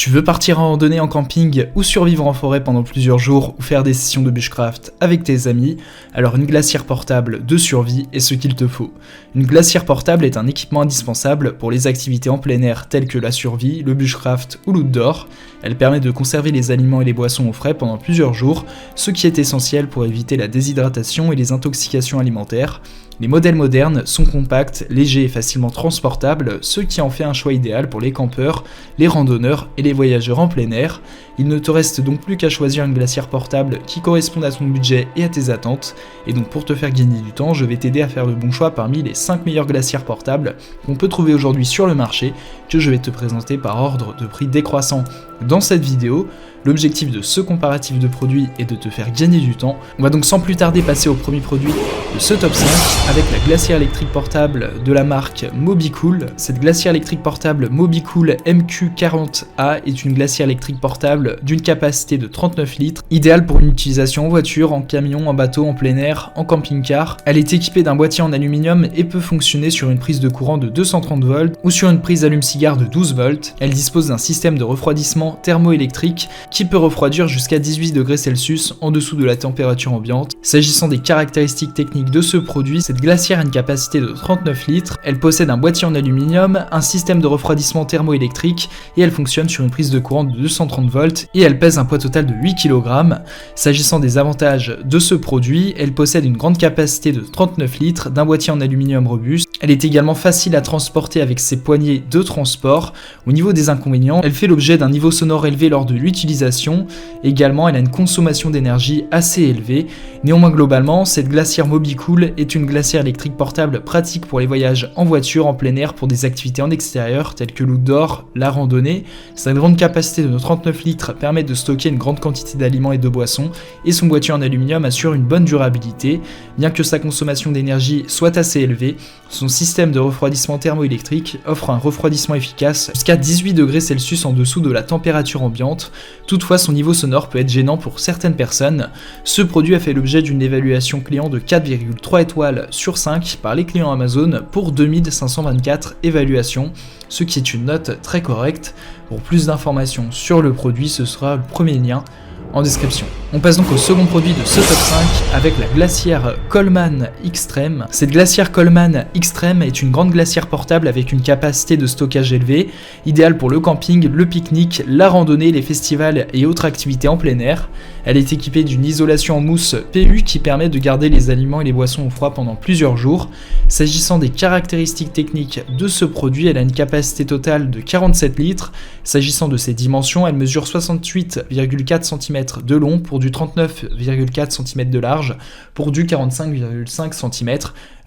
Tu veux partir en randonnée en camping ou survivre en forêt pendant plusieurs jours ou faire des sessions de bushcraft avec tes amis, alors une glacière portable de survie est ce qu'il te faut. Une glacière portable est un équipement indispensable pour les activités en plein air telles que la survie, le bushcraft ou l'outdoor. Elle permet de conserver les aliments et les boissons au frais pendant plusieurs jours, ce qui est essentiel pour éviter la déshydratation et les intoxications alimentaires. Les modèles modernes sont compacts, légers et facilement transportables, ce qui en fait un choix idéal pour les campeurs, les randonneurs et les voyageurs en plein air. Il ne te reste donc plus qu'à choisir une glacière portable qui corresponde à ton budget et à tes attentes. Et donc pour te faire gagner du temps, je vais t'aider à faire le bon choix parmi les 5 meilleures glacières portables qu'on peut trouver aujourd'hui sur le marché, que je vais te présenter par ordre de prix décroissant. Dans cette vidéo, l'objectif de ce comparatif de produits est de te faire gagner du temps. On va donc sans plus tarder passer au premier produit de ce top 5 avec la glacière électrique portable de la marque Mobicool. Cette glacière électrique portable Mobicool MQ40A est une glacière électrique portable d'une capacité de 39 litres, idéale pour une utilisation en voiture, en camion, en bateau, en plein air, en camping-car. Elle est équipée d'un boîtier en aluminium et peut fonctionner sur une prise de courant de 230 volts ou sur une prise allume-cigare de 12 volts. Elle dispose d'un système de refroidissement thermoélectrique qui peut refroidir jusqu'à 18 degrés Celsius en dessous de la température ambiante. S'agissant des caractéristiques techniques de ce produit, cette glacière a une capacité de 39 litres, elle possède un boîtier en aluminium, un système de refroidissement thermoélectrique et elle fonctionne sur une prise de courant de 230 volts et elle pèse un poids total de 8 kg. S'agissant des avantages de ce produit, elle possède une grande capacité de 39 litres, d'un boîtier en aluminium robuste, elle est également facile à transporter avec ses poignées de transport. Au niveau des inconvénients, elle fait l'objet d'un niveau sonore élevé lors de l'utilisation. Également, elle a une consommation d'énergie assez élevée. Néanmoins, globalement, cette glacière Mobicool est une glacière électrique portable pratique pour les voyages en voiture, en plein air, pour des activités en extérieur telles que l'outdoor, la randonnée. Sa grande capacité de 39 litres permet de stocker une grande quantité d'aliments et de boissons et son boîtier en aluminium assure une bonne durabilité. Bien que sa consommation d'énergie soit assez élevée, son système de refroidissement thermoélectrique offre un refroidissement efficace jusqu'à 18 degrés Celsius en dessous de la température ambiante. Toutefois, son niveau sonore peut être gênant pour certaines personnes. Ce produit a fait l'objet d'une évaluation client de 4,3 étoiles sur 5 par les clients Amazon pour 2524 évaluations, ce qui est une note très correcte. Pour plus d'informations sur le produit, ce sera le premier lien en description. On passe donc au second produit de ce top 5 avec la glacière Coleman Extreme. Cette glacière Coleman Extreme est une grande glacière portable avec une capacité de stockage élevée, idéale pour le camping, le pique-nique, la randonnée, les festivals et autres activités en plein air. Elle est équipée d'une isolation en mousse PU qui permet de garder les aliments et les boissons au froid pendant plusieurs jours. S'agissant des caractéristiques techniques de ce produit, elle a une capacité totale de 47 litres. S'agissant de ses dimensions, elle mesure 68,4 cm de long pour du 39,4 cm de large pour du 45,5 cm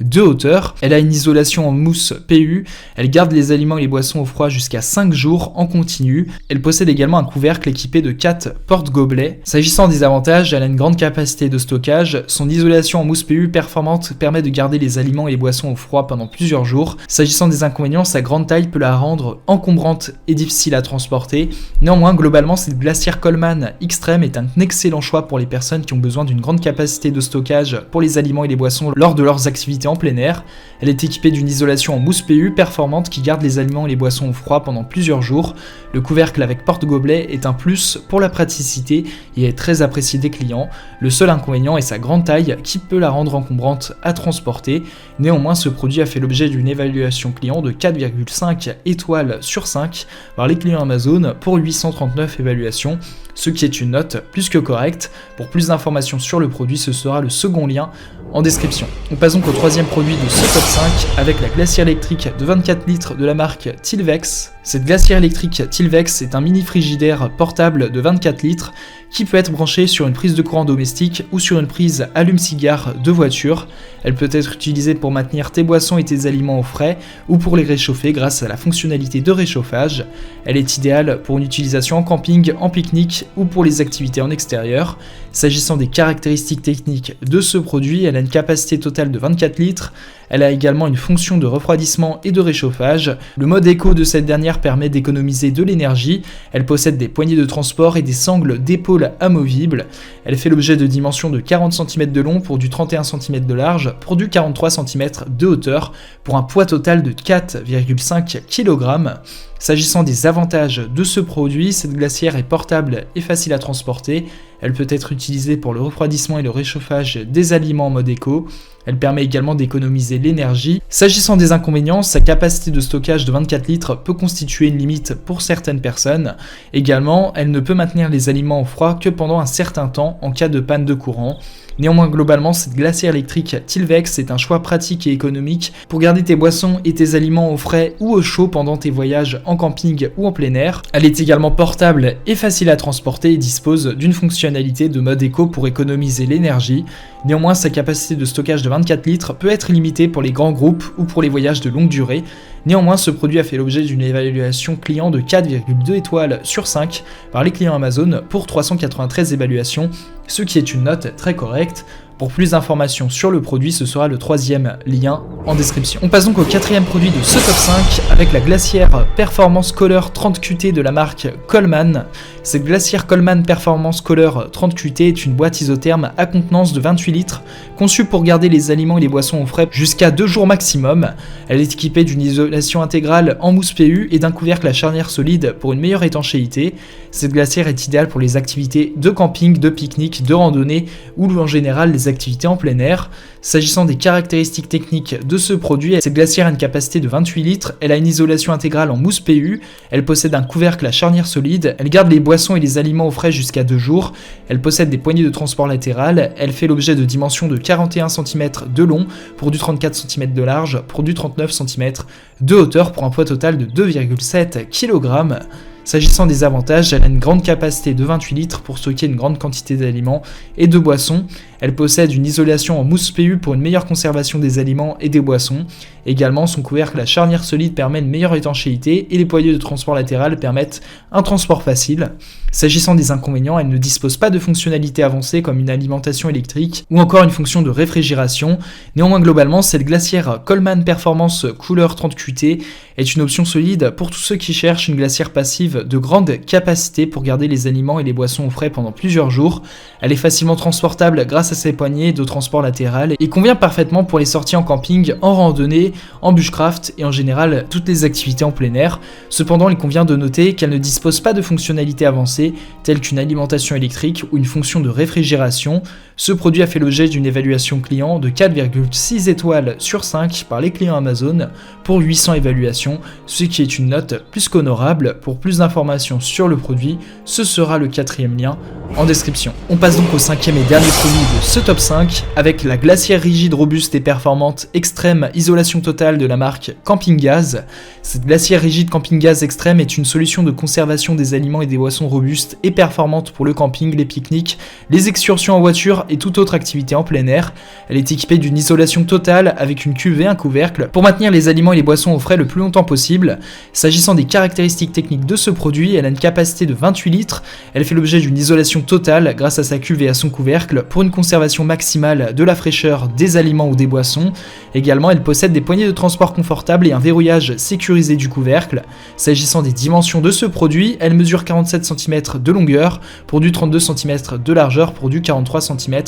de hauteur. Elle a une isolation en mousse PU, elle garde les aliments et les boissons au froid jusqu'à 5 jours en continu. Elle possède également un couvercle équipé de 4 porte-gobelets. S'agissant des avantages, elle a une grande capacité de stockage, son isolation en mousse PU performante permet de garder les aliments et les boissons au froid pendant plusieurs jours. S'agissant des inconvénients, sa grande taille peut la rendre encombrante et difficile à transporter. Néanmoins, globalement, cette glacière Coleman Extreme est un excellent choix pour les personnes qui ont besoin d'une grande capacité de stockage pour les aliments et les boissons lors de leurs activités en plein air. Elle est équipée d'une isolation en mousse PU performante qui garde les aliments et les boissons au froid pendant plusieurs jours. Le couvercle avec porte-gobelet est un plus pour la praticité et est très apprécié des clients. Le seul inconvénient est sa grande taille qui peut la rendre encombrante à transporter. Néanmoins, ce produit a fait l'objet d'une évaluation client de 4,5 étoiles sur 5 par les clients Amazon pour 839 évaluations, ce qui est une note plus que correcte. Pour plus d'informations sur le produit, ce sera le second lien en description. On passe donc au troisième produit de ce top 5 avec la glacière électrique de 24 litres de la marque Tilvex. Cette glacière électrique Tilvex est un mini frigidaire portable de 24 litres qui peut être branché sur une prise de courant domestique ou sur une prise allume-cigare de voiture. Elle peut être utilisée pour maintenir tes boissons et tes aliments au frais ou pour les réchauffer grâce à la fonctionnalité de réchauffage. Elle est idéale pour une utilisation en camping, en pique-nique ou pour les activités en extérieur. S'agissant des caractéristiques techniques de ce produit, elle a une capacité totale de 24 litres. Elle a également une fonction de refroidissement et de réchauffage. Le mode éco de cette dernière permet d'économiser de l'énergie. Elle possède des poignées de transport et des sangles d'épaule amovibles. Elle fait l'objet de dimensions de 40 cm de long pour du 31 cm de large pour du 43 cm de hauteur pour un poids total de 4,5 kg. S'agissant des avantages de ce produit, cette glacière est portable et facile à transporter. Elle peut être utilisée pour le refroidissement et le réchauffage des aliments en mode éco. Elle permet également d'économiser l'énergie. S'agissant des inconvénients, sa capacité de stockage de 24 litres peut constituer une limite pour certaines personnes. Également, elle ne peut maintenir les aliments au froid que pendant un certain temps en cas de panne de courant. Néanmoins, globalement, cette glacière électrique Tilvex est un choix pratique et économique pour garder tes boissons et tes aliments au frais ou au chaud pendant tes voyages en camping ou en plein air. Elle est également portable et facile à transporter et dispose d'une fonctionnalité de mode éco pour économiser l'énergie. Néanmoins, sa capacité de stockage de 24 litres peut être limitée pour les grands groupes ou pour les voyages de longue durée. Néanmoins, ce produit a fait l'objet d'une évaluation client de 4,2 étoiles sur 5 par les clients Amazon pour 393 évaluations, ce qui est une note très correcte. Pour plus d'informations sur le produit, ce sera le troisième lien en description. On passe donc au quatrième produit de ce top 5 avec la glacière Performance Color 30 QT de la marque Coleman. Cette glacière Coleman Performance Color 30 QT est une boîte isotherme à contenance de 28 litres, conçue pour garder les aliments et les boissons au frais jusqu'à 2 jours maximum. Elle est équipée d'une isolation intégrale en mousse PU et d'un couvercle à charnière solide pour une meilleure étanchéité. Cette glacière est idéale pour les activités de camping, de pique-nique, de randonnée ou en général les activités en plein air. S'agissant des caractéristiques techniques de ce produit, cette glacière a une capacité de 28 litres, elle a une isolation intégrale en mousse PU, elle possède un couvercle à charnière solide, elle garde les boissons et les aliments au frais jusqu'à 2 jours, elle possède des poignées de transport latérales, elle fait l'objet de dimensions de 41 cm de long pour du 34 cm de large pour du 39 cm de hauteur pour un poids total de 2,7 kg. S'agissant des avantages, elle a une grande capacité de 28 litres pour stocker une grande quantité d'aliments et de boissons. Elle possède une isolation en mousse PU pour une meilleure conservation des aliments et des boissons. Également, son couvercle à charnière solide permet une meilleure étanchéité et les poignées de transport latéral permettent un transport facile. S'agissant des inconvénients, elle ne dispose pas de fonctionnalités avancées comme une alimentation électrique ou encore une fonction de réfrigération. Néanmoins, globalement, cette glacière Coleman Performance Cooler 30 QT est une option solide pour tous ceux qui cherchent une glacière passive de grande capacité pour garder les aliments et les boissons au frais pendant plusieurs jours. Elle est facilement transportable grâce à ses poignées de transport latéral et convient parfaitement pour les sorties en camping, en randonnée, en bushcraft et en général toutes les activités en plein air. Cependant, il convient de noter qu'elle ne dispose pas de fonctionnalités avancées telles qu'une alimentation électrique ou une fonction de réfrigération. Ce produit a fait l'objet d'une évaluation client de 4,6 étoiles sur 5 par les clients Amazon pour 800 évaluations, ce qui est une note plus qu'honorable. Pour plus d'informations sur le produit, ce sera le quatrième lien en description. On passe donc au cinquième et dernier produit de ce top 5 avec la glacière rigide, robuste et performante extrême isolation totale de la marque Camping Gaz. Cette glacière rigide Camping Gaz extrême est une solution de conservation des aliments et des boissons robustes et performante pour le camping, les pique-niques, les excursions en voiture et toute autre activité en plein air. Elle est équipée d'une isolation totale avec une cuve et un couvercle pour maintenir les aliments et les boissons au frais le plus longtemps possible. S'agissant des caractéristiques techniques de ce produit, elle a une capacité de 28 litres, elle fait l'objet d'une isolation totale grâce à sa cuve et à son couvercle pour une conservation maximale de la fraîcheur des aliments ou des boissons. Également, elle possède des poignées de transport confortables et un verrouillage sécurisé du couvercle. S'agissant des dimensions de ce produit, elle mesure 47 cm de longueur pour du 32 cm de largeur pour du 43 cm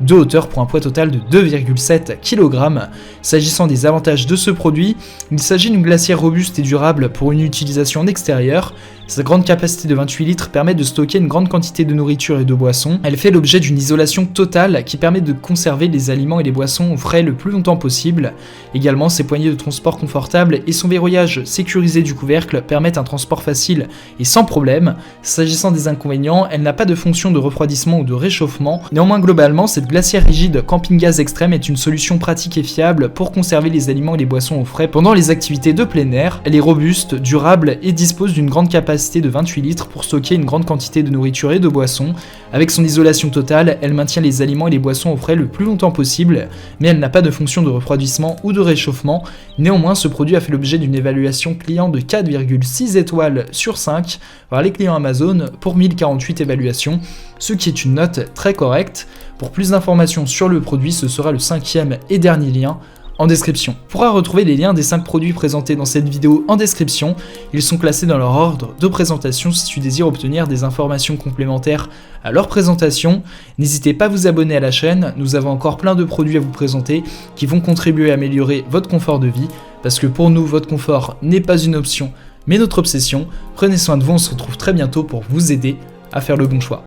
de hauteur pour un poids total de 2,7 kg. S'agissant des avantages de ce produit, il s'agit d'une glacière robuste et durable pour une utilisation en extérieur. Sa grande capacité de 28 litres permet de stocker une grande quantité de nourriture et de boissons. Elle fait l'objet d'une isolation totale qui permet de conserver les aliments et les boissons au frais le plus longtemps possible. Également, ses poignées de transport confortables et son verrouillage sécurisé du couvercle permettent un transport facile et sans problème. S'agissant des inconvénients, elle n'a pas de fonction de refroidissement ou de réchauffement. Néanmoins, globalement, cette glacière rigide Camping Gaz extrême est une solution pratique et fiable pour conserver les aliments et les boissons au frais pendant les activités de plein air. Elle est robuste, durable et dispose d'une grande capacité de 28 litres pour stocker une grande quantité de nourriture et de boissons. Avec son isolation totale, elle maintient les aliments et les boissons au frais le plus longtemps possible, mais elle n'a pas de fonction de refroidissement ou de réchauffement. Néanmoins, ce produit a fait l'objet d'une évaluation client de 4,6 étoiles sur 5 par les clients Amazon pour 1048 évaluations, ce qui est une note très correcte. Pour plus d'informations sur le produit, ce sera le cinquième et dernier lien en description. On pourra retrouver les liens des 5 produits présentés dans cette vidéo en description. Ils sont classés dans leur ordre de présentation si tu désires obtenir des informations complémentaires à leur présentation. N'hésitez pas à vous abonner à la chaîne, nous avons encore plein de produits à vous présenter qui vont contribuer à améliorer votre confort de vie, parce que pour nous, votre confort n'est pas une option, mais notre obsession. Prenez soin de vous, on se retrouve très bientôt pour vous aider à faire le bon choix.